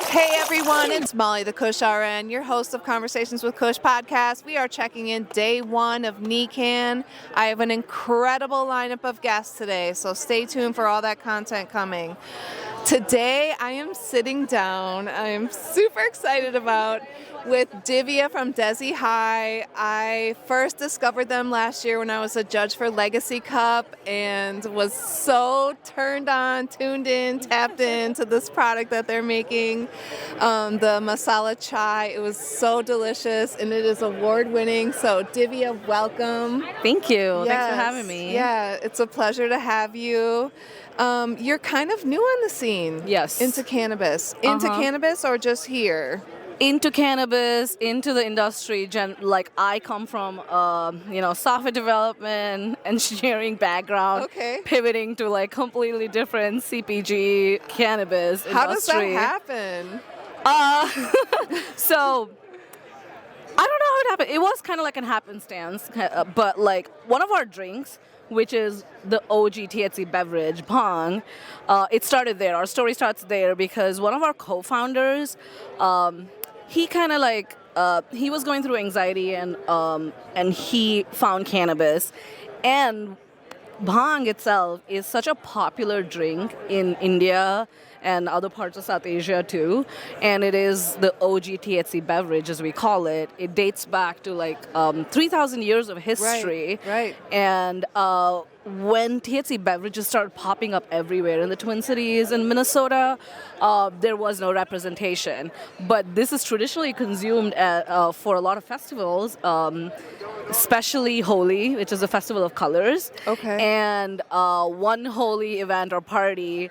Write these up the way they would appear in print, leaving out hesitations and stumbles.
Hey everyone, it's Molly the Kush RN, your host of Conversations with Kush podcast. We are checking in day one of NECAN. I have an incredible lineup of guests today, so stay tuned for all that content coming. Today I am sitting down, I am super excited about, with Divya from Desi High. I first discovered them last year when I was a judge for Legacy Cup and was so turned on, tuned in, tapped into this product that they're making, the Masala chai. It was so delicious and it is award-winning. So Divya, welcome. Thank you. Yes. Thanks for having me. Yeah, it's a pleasure to have you. You're kind of new on the scene. Yes. Into cannabis. Into cannabis or just here? Into cannabis, into the industry. Like I come from, software development, engineering background. Okay. Pivoting to like completely different CPG cannabis industry. How does that happen? So I don't know how it happened. It was kind of like an happenstance, but like one of our drinks, which is the OG THC beverage, bhang, it started there. Our story starts there because one of our co-founders, he kind of like, he was going through anxiety and he found cannabis. And bhang itself is such a popular drink in India and other parts of South Asia too. And it is the OG THC beverage, as we call it. It dates back to like 3,000 years of history. Right. And when THC beverages started popping up everywhere in the Twin Cities in Minnesota, there was no representation. But this is traditionally consumed for a lot of festivals, especially Holi, which is a festival of colors. Okay. And one Holi event or party,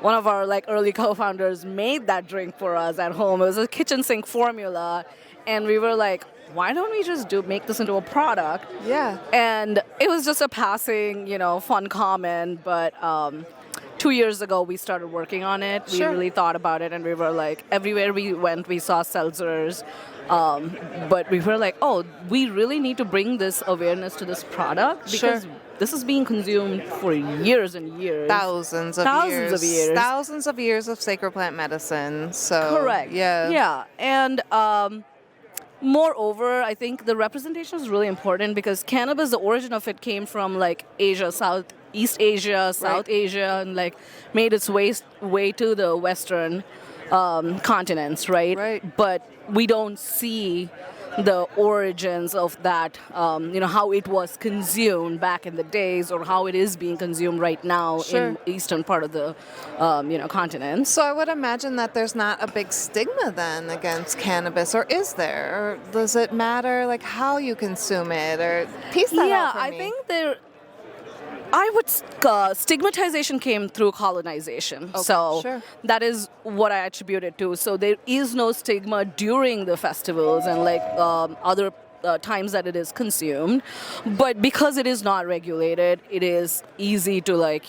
one of our like early co-founders made that drink for us at home. It was a kitchen sink formula, and we were like, why don't we just make this into a product? Yeah. And it was just a passing, fun comment, but 2 years ago we started working on it. Sure. We really thought about it, and we were like, everywhere we went, we saw seltzers. But we were like, oh, we really need to bring this awareness to this product because this is being consumed for years and years. Thousands of years. Thousands of years of sacred plant medicine. So correct. Yeah. Yeah. And moreover, I think the representation is really important because cannabis, the origin of it came from like Asia, Southeast Asia, South Asia, and like made its way to the Western continents, right? Right. But we don't see the origins of that, how it was consumed back in the days or how it is being consumed right now in eastern part of the, continent. So I would imagine that there's not a big stigma then against cannabis, or is there? Or does it matter like how you consume it? Or piece that out for me. I think stigmatization came through colonization. Okay, so that is what I attribute it to. So there is no stigma during the festivals and like other times that it is consumed. But because it is not regulated, it is easy to like,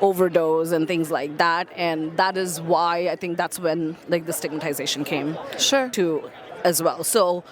overdose and things like that. And that is why I think that's when like the stigmatization came to as well. So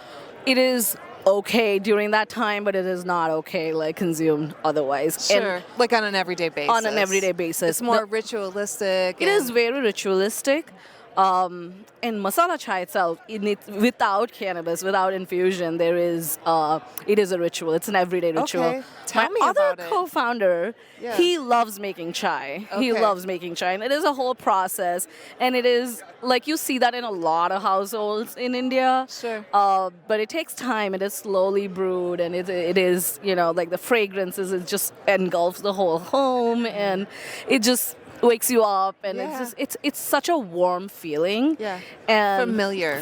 it is okay during that time, but it is not okay like consumed otherwise. Sure. Like on an everyday basis. On an everyday basis. It's more ritualistic. It is very ritualistic. And masala chai itself, without cannabis, without infusion, it is a ritual. It's an everyday ritual. Okay. Tell me My about other co-founder, he loves making chai. Okay. He loves making chai, and it is a whole process. And it is like you see that in a lot of households in India. Sure. But it takes time. It is slowly brewed, and it is like the fragrances. It just engulfs the whole home, and it just wakes you up, and it's such a warm feeling. Yeah. And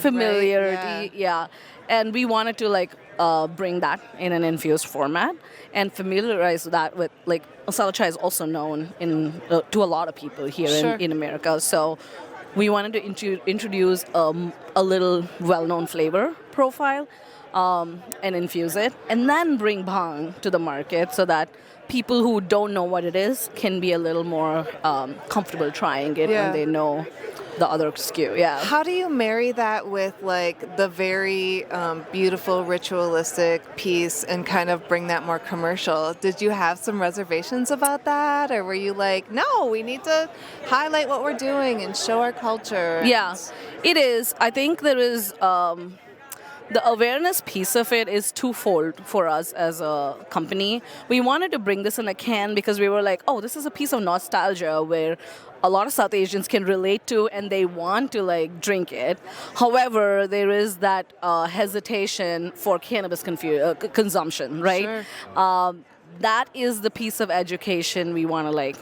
familiarity. Yeah. And we wanted to like bring that in an infused format and familiarize that with like masala chai is also known to a lot of people here in America. So we wanted to introduce a little well-known flavor profile and infuse it, and then bring bhang to the market so that people who don't know what it is can be a little more comfortable trying it when they know the other SKU. Yeah. How do you marry that with like the very beautiful ritualistic piece and kind of bring that more commercial? Did you have some reservations about that, or were you like, no, we need to highlight what we're doing and show our culture? Yeah, it is. I think there is. The awareness piece of it is twofold for us as a company. We wanted to bring this in a can because we were like, oh, this is a piece of nostalgia where a lot of South Asians can relate to and they want to like drink it. However, there is that hesitation for cannabis consumption, right? Sure. That is the piece of education we want to like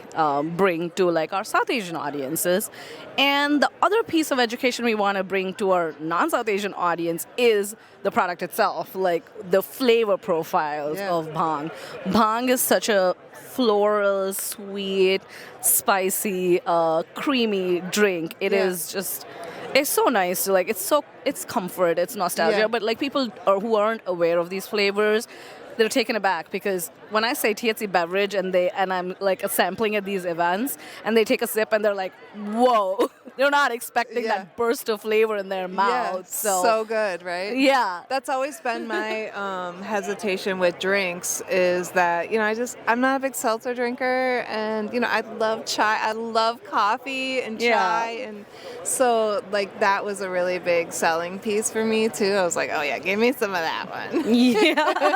bring to like our South Asian audiences, and the other piece of education we want to bring to our non-South Asian audience is the product itself, like the flavor profiles of bhang. Bhang is such a floral, sweet, spicy, creamy drink. It is just. It's so nice. Like it's comfort. It's nostalgia. But like people who aren't aware of these flavors, they're taken aback because when I say THC beverage and I'm like sampling at these events and they take a sip and they're like, whoa, they're not expecting that burst of flavor in their mouth. So good, right? Yeah. That's always been my hesitation with drinks is that, I'm not a big seltzer drinker, and, I love chai. I love coffee and chai. And so like that was a really big selling piece for me too. I was like, oh yeah, give me some of that one. Yeah.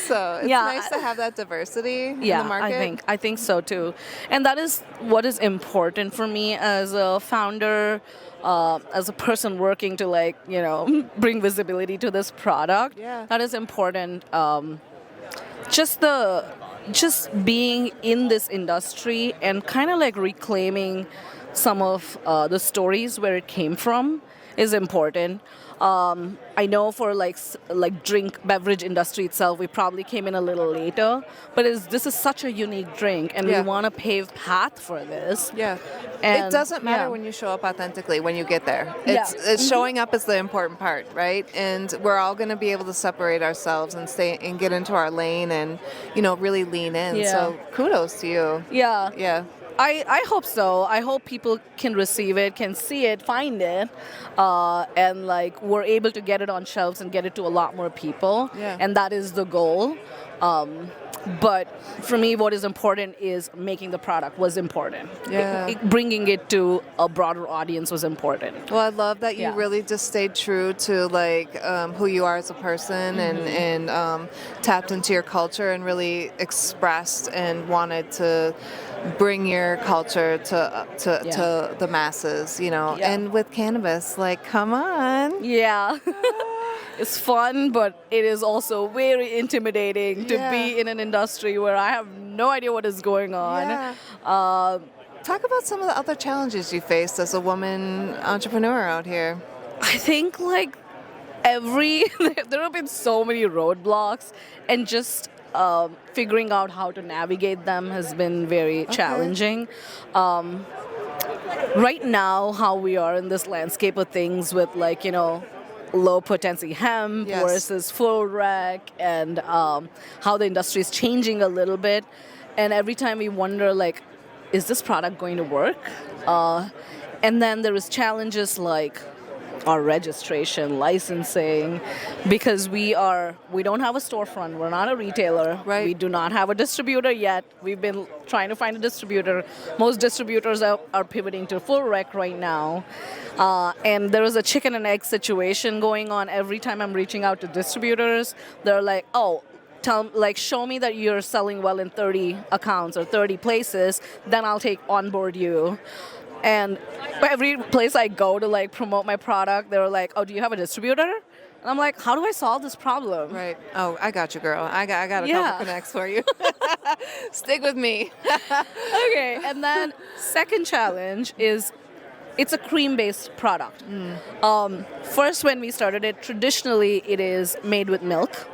So it's nice to have that diversity in the market. I think so too. And that is what is important for me as a founder, as a person working to like, bring visibility to this product. Yeah. That is important. Just being in this industry and kind of like reclaiming some of the stories where it came from is important. I know for like beverage industry itself, we probably came in a little later, but this is such a unique drink, and we want to pave path for this. Yeah, and it doesn't matter when you show up authentically when you get there. It's showing up is the important part, right? And we're all going to be able to separate ourselves and stay and get into our lane and really lean in. Yeah. So kudos to you. Yeah. I hope so. I hope people can receive it, can see it, find it, and like we're able to get it on shelves and get it to a lot more people. Yeah. And that is the goal. But for me, what is important is making the product was important. Yeah. Bringing it to a broader audience was important. Well, I love that you really just stayed true to like who you are as a person and tapped into your culture and really expressed and wanted to bring your culture to the masses, And with cannabis, like, come on. Yeah. It's fun, but it is also very intimidating to be in an industry where I have no idea what is going on. Yeah. Talk about some of the other challenges you faced as a woman entrepreneur out here. I think like there have been so many roadblocks, and just figuring out how to navigate them has been very challenging. Right now, how we are in this landscape of things with like, low potency hemp versus full rec, and how the industry is changing a little bit. And every time we wonder, like, is this product going to work? And then there is challenges like our registration, licensing, because we don't have a storefront. We're not a retailer. Right. We do not have a distributor yet. We've been trying to find a distributor. Most distributors are pivoting to full rec right now. And there is a chicken and egg situation going on. Every time I'm reaching out to distributors, they're like, oh, show me that you're selling well in 30 accounts or 30 places, then I'll on board you. And every place I go to like promote my product, they're like, oh, do you have a distributor? And I'm like, how do I solve this problem? Right. Oh, I got you, girl. I got a couple connects for you. Stick with me. Okay. And then second challenge is it's a cream-based product. First, when we started it, traditionally it is made with milk,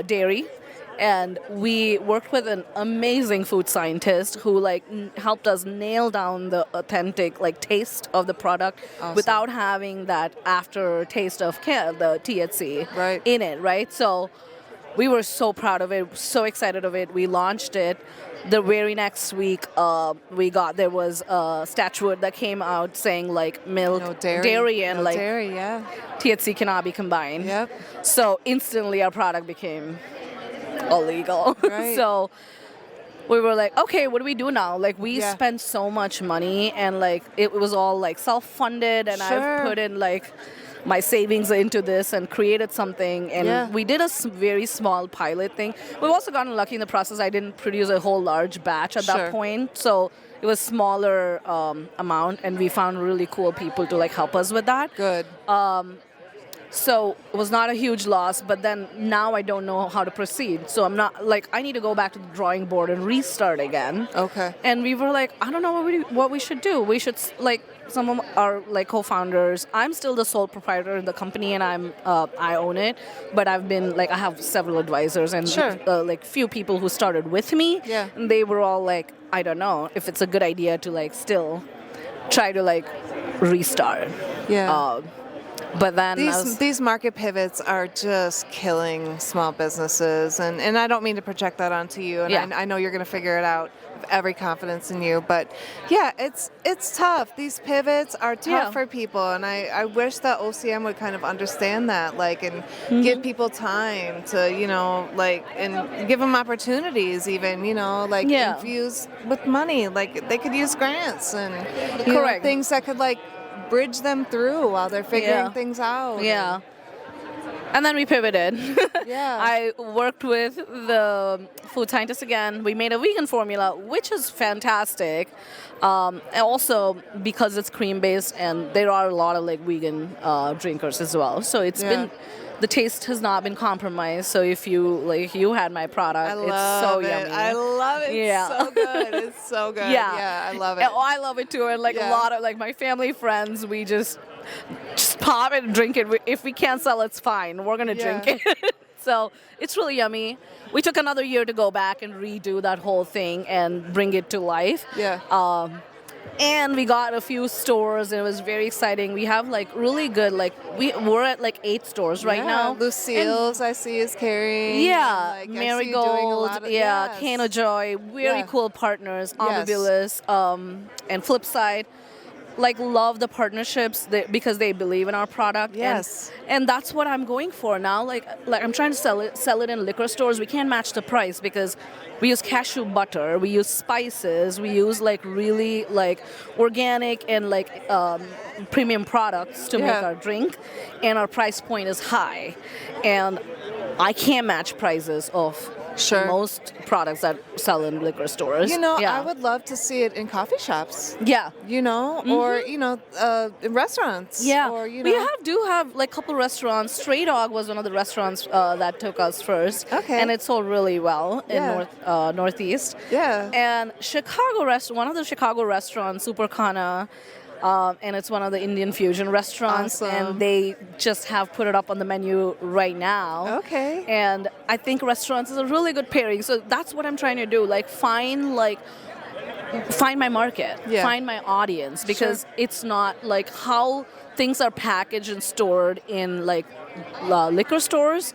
dairy. And we worked with an amazing food scientist who helped us nail down the authentic taste of the product without having that aftertaste of the THC in it, right? So we were so proud of it, so excited of it. We launched it. The very next week, there was a statute that came out saying like milk, No dairy, and no like dairy, yeah. THC cannot be combined. Yep. So instantly our product became illegal. Right. So we were like, okay, what do we do now? Like we Yeah. spent so much money and like it was all like self-funded and Sure. I've put in like my savings into this and created something and Yeah. we did a very small pilot thing. We've also gotten lucky in the process. I didn't produce a whole large batch at Sure. that point. So it was smaller amount and we found really cool people to like help us with that. Good. So it was not a huge loss, but then now I don't know how to proceed. So I'm not like I need to go back to the drawing board and restart again. Okay. And we were like, I don't know what we should do. We should like some of our like co-founders. I'm still the sole proprietor in the company, and I own it. But I've been like I have several advisors and Sure. like few people who started with me. Yeah. And they were all like, I don't know if it's a good idea to like still try to like restart. Yeah. But then These market pivots are just killing small businesses, and I don't mean to project that onto you, and Yeah. I know you're going to figure it out. I have every confidence in you, but yeah, it's tough. These pivots are tough Yeah. for people, and I wish that OCM would kind of understand that, like, and Mm-hmm. give people time to, like, and give them opportunities, even, like Yeah. infuse with money, like they could use grants and you know, Correct. things that could like bridge them through while they're figuring Yeah. things out. Yeah. And then we pivoted. Yeah. I worked with the food scientist again. We made a vegan formula, which is fantastic. And also because it's cream based, and there are a lot of like vegan drinkers as well. So it's Yeah. been the taste has not been compromised. So if you had my product, I it's love so it. yummy. I love it. Yeah. It's so good. It's so good. Yeah. Yeah, I love it. And, I love it too. And like Yeah. a lot of like my family friends, we just pop it and drink it. If we can't sell, it's fine. We're gonna Yeah. drink it. So it's really yummy. We took another year to go back and redo that whole thing and bring it to life. Yeah. And we got a few stores, and it was very exciting. We have like really good, like we're at like 8 stores right Yeah. now. Lucille's, I see, is carrying. Yeah, Like, I see you doing a Marigold, lot of- yeah, yes. Can of Joy, very Yeah. cool partners, Yes. Omnibulus, and Flipside. Like love the partnerships because they believe in our product. Yes. and that's what I'm going for now. Like I'm trying to sell it in liquor stores. We can't match the price because we use cashew butter, we use spices, we use like really like organic and like premium products to make Yeah. our drink, and our price point is high, and I can't match prices of Sure. most products that sell in liquor stores. Yeah. I would love to see it in coffee shops. Yeah. Or in restaurants. Yeah, Or we do have like a couple restaurants. Stray Dog was one of the restaurants that took us first. Okay. And it sold really well in Yeah. Northeast. Yeah. And one of the Chicago restaurants, Supercana, and it's one of the Indian fusion restaurants, Awesome. and they just have put it up on the menu right now. Okay. And I think restaurants is a really good pairing. So that's what I'm trying to do. Like find my market, Yeah. find my audience, because it's not like how things are packaged and stored in like liquor stores.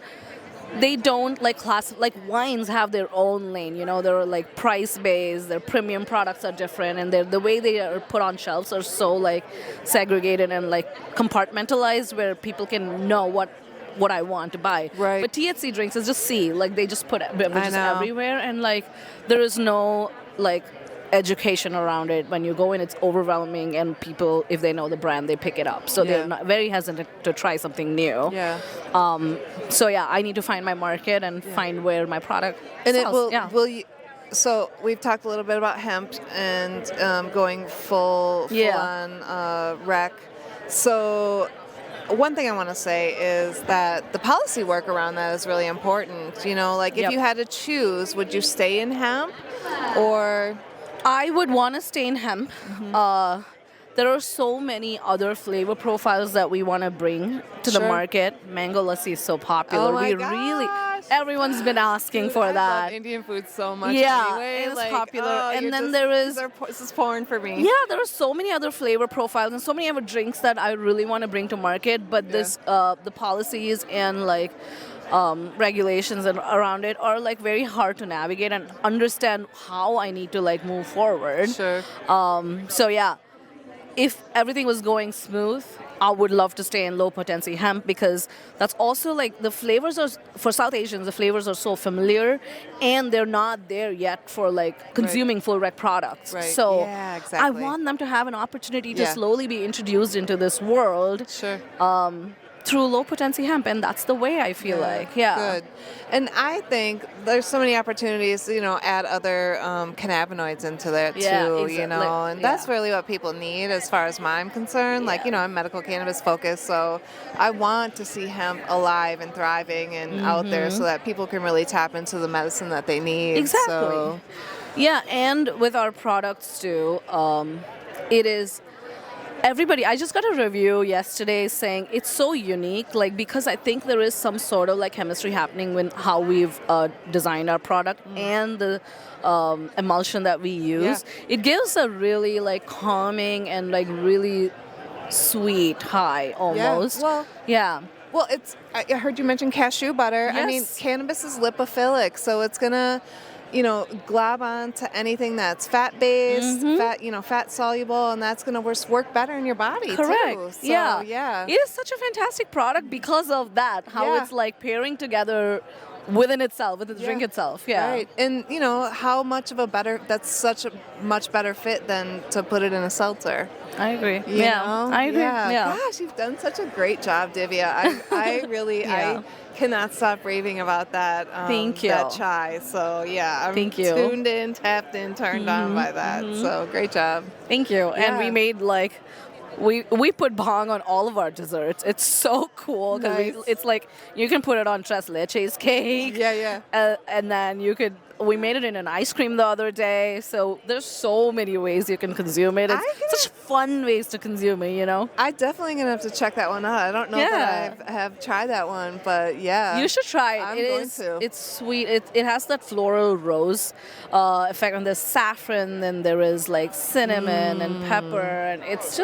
They don't like like wines have their own lane, they're like price based, their premium products are different, and the way they are put on shelves are so like segregated and like compartmentalized where people can know what I want to buy. Right. But THC drinks is just like they just put beverages know. everywhere, and like there is no like education around it. When you go in, it's overwhelming, and people, if they know the brand, they pick it up. So Yeah. they're not very hesitant to try something new. Yeah. So yeah, I need to find my market and find where my product And sells. it will. Yeah. Will you? So we've talked a little bit about hemp and going full on rec. So one thing I want to say is that the policy work around that is really important. Like if Yep. you had to choose, would you stay in hemp or? I would want to stay in hemp. There are so many other flavor profiles that we want to bring to the Sure. market. Mango lassi is so popular. Oh my Really, gosh. everyone's been asking Dude, for I that. love Indian food so much. Yeah, anyway. it's Like, popular. And you're then just- there is- this is porn for me. Yeah, there are so many other flavor profiles and so many other drinks that I really want to bring to market. But the policies and like regulations and around it are like very hard to navigate and understand how I need to like move forward. Sure. So yeah, if everything was going smooth, I would love to stay in low potency hemp because that's also like the flavors are for South Asians. The flavors are so familiar, and they're not there yet for like consuming full rec products. Right. So Yeah, exactly. I want them to have an opportunity to Yeah. slowly be introduced into this world. Sure. Through low potency hemp, and that's the way I feel like. Yeah. Good. And I think there's so many opportunities, add other cannabinoids into that too, and that's really what people need as far as I'm concerned. Like, I'm medical cannabis focused, so I want to see hemp alive and thriving and out there so that people can really tap into the medicine that they need. Exactly. So. Yeah, and with our products too, it is. Everybody, I just got a review yesterday saying it's so unique, like because I think there is some sort of like chemistry happening with how we've designed our product and the emulsion that we use. Yeah. It gives a really like calming and like really sweet high almost. Yeah. Well, I heard you mention cashew butter. Yes. I mean, cannabis is lipophilic, so it's gonna glob on to anything that's fat-based, fat soluble, and that's going to work better in your body, Correct. too. So, yeah. It is such a fantastic product because of that, how it's like pairing together within itself, with the drink itself. Yeah. Right. And, how much of that's such a much better fit than to put it in a seltzer. I agree. I agree. Yeah. Gosh, you've done such a great job, Divya. I really, I cannot stop raving about that. Thank you. That chai. So yeah, I'm tuned in, tapped in, turned on by that. So great job. Thank you. Yeah. And we made like. We put bhang on all of our desserts. It's so cool because it's like you can put it on tres leches cake. Yeah. And then we made it in an ice cream the other day. So there's so many ways you can consume it. It's such fun ways to consume it, I definitely going to have to check that one out. I don't know that I have tried that one, but yeah. You should try it. I'm going to. It's sweet. It has that floral rose effect, and there's saffron, and there is like cinnamon and pepper, and it's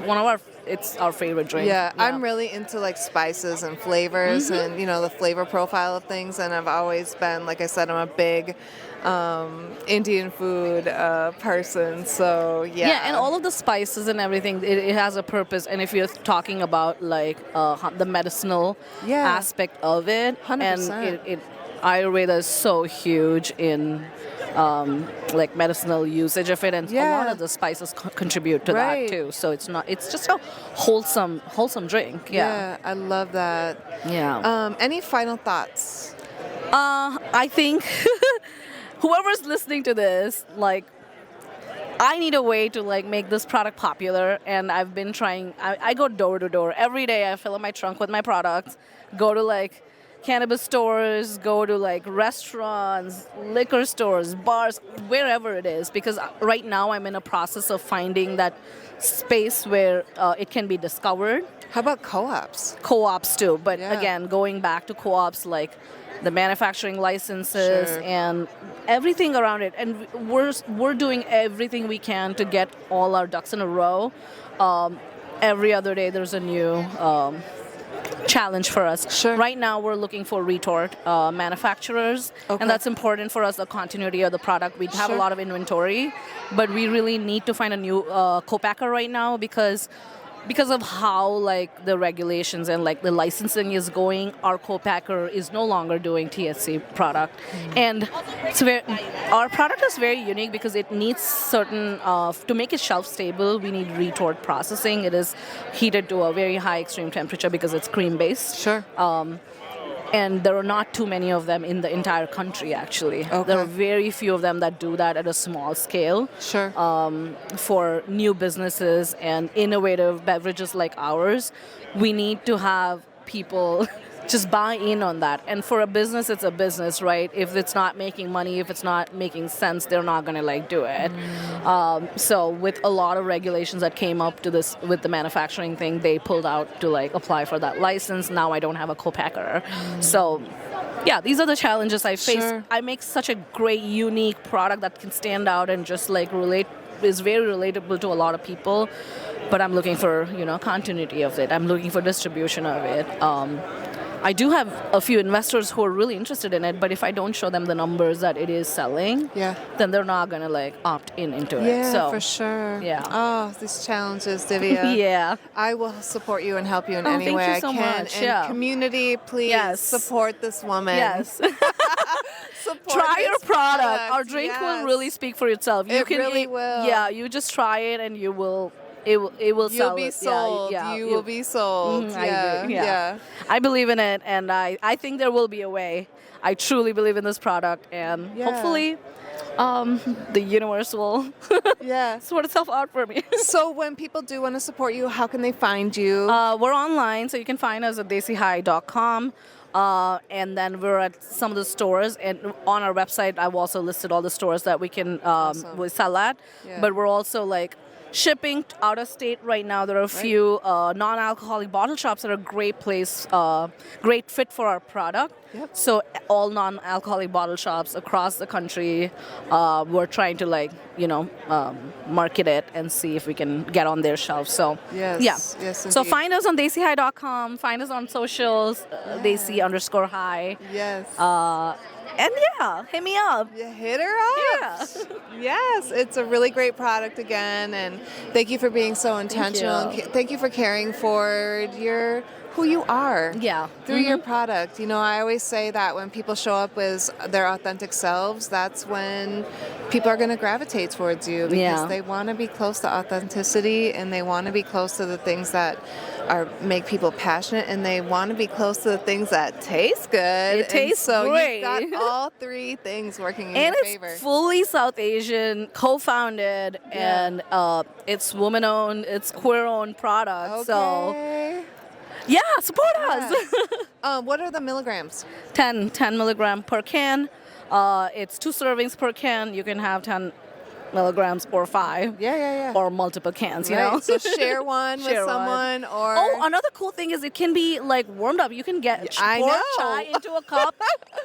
one of it's our favorite drink. Yeah, I'm really into like spices and flavors and the flavor profile of things, and I've always been, like I said, I'm a big Indian food person, so yeah, and all of the spices and everything, it has a purpose. And if you're talking about like the medicinal aspect of it, 100%. and Ayurveda is so huge in like medicinal usage of it, and a lot of the spices contribute to that too. So it's just a wholesome drink. Yeah, I love that. Yeah. Any final thoughts? I think whoever's listening to this, like, I need a way to like make this product popular, and I've been trying. I go door to door every day. I fill up my trunk with my products, go to like cannabis stores, go to like restaurants, liquor stores, bars, wherever it is, because right now I'm in a process of finding that space where it can be discovered. How about co-ops? Co-ops too, but again, going back to co-ops, like the manufacturing licenses and everything around it, and we're doing everything we can to get all our ducks in a row. Every other day there's a new challenge for us. Right now we're looking for retort manufacturers, and that's important for us, the continuity of the product. We have a lot of inventory, but we really need to find a new co-packer right now because of how like the regulations and like the licensing is going. Our co-packer is no longer doing THC product, and our product is very unique because it needs certain to make it shelf stable. We need retort processing. It is heated to a very high extreme temperature because it's cream based. And there are not too many of them in the entire country, actually. There are very few of them that do that at a small scale. For new businesses and innovative beverages like ours, we need to have people just buy in on that. And for a business, it's a business, right? If it's not making money, if it's not making sense, they're not going to like do it. So with a lot of regulations that came up to this with the manufacturing thing, they pulled out to like apply for that license. Now I don't have a co-packer. So yeah, these are the challenges I face. I make such a great, unique product that can stand out and just like is very relatable to a lot of people, but I'm looking for continuity of it. I'm looking for distribution of it. I do have a few investors who are really interested in it, but if I don't show them the numbers that it is selling, then they're not gonna like opt in into it. Yeah, So for sure. yeah. Oh, these challenges, Divya. Yeah. I will support you and help you in Oh, any thank way you I so can. much. And Yeah. community, please Yes. support this woman. Yes. Support Try your this product. Our drink will yes. really speak for itself. You It can really eat, will. Yeah, you just try it and you will. It will You'll sell. be it. sold. Yeah, You will be sold. I Yeah. agree. Yeah. I believe in it, and I think there will be a way. I truly believe in this product, and hopefully, the universe will Yeah. sort itself out for me. So when people do want to support you, how can they find you? We're online, so you can find us at desihigh.com. And then we're at some of the stores, and on our website, I've also listed all the stores that we can we sell at. Yeah. But we're also like shipping out of state right now. There are a few non-alcoholic bottle shops that are a great place, great fit for our product. Yep. So all non-alcoholic bottle shops across the country, we're trying to market it and see if we can get on their shelves. So Yes, So indeed. find us on desihigh.com. Find us on socials, Desi_high. Yes. And hit me up. Yeah, hit her up. Yes, it's a really great product again, and thank you for being so intentional. you. And thank you for caring for who you are. Yeah. Through your product. You know, I always say that when people show up as their authentic selves, that's when people are going to gravitate towards you because they want to be close to authenticity, and they want to be close to the things that make people passionate, and they want to be close to the things that taste good. It tastes so great. You've got all three things working in And your it's favor. fully South Asian, co-founded, and it's woman-owned, it's queer-owned product. So support us. What are the milligrams? 10 milligram per can. It's 2 servings per can. You can have 10 milligrams or 5. Yeah. Or multiple cans, you know? So share one with Share one. someone, or Another cool thing is it can be like warmed up. You can pour chai into a cup,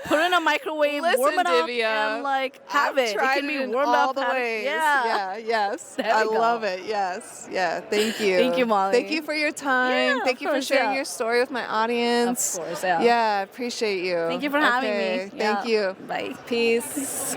put it in a microwave, warm it up, Divya, and like have I've it. It tried can be in warmed all up. the have it- ways. Yeah. Yes. There I we go. love it. Yes. Yeah. Thank you. Thank you, Molly. Thank you for your time. Yeah, Thank of you for course, sharing yeah. your story with my audience. Of course, yeah. Yeah, I appreciate you. Thank you for having me. Thank you. Bye. Peace.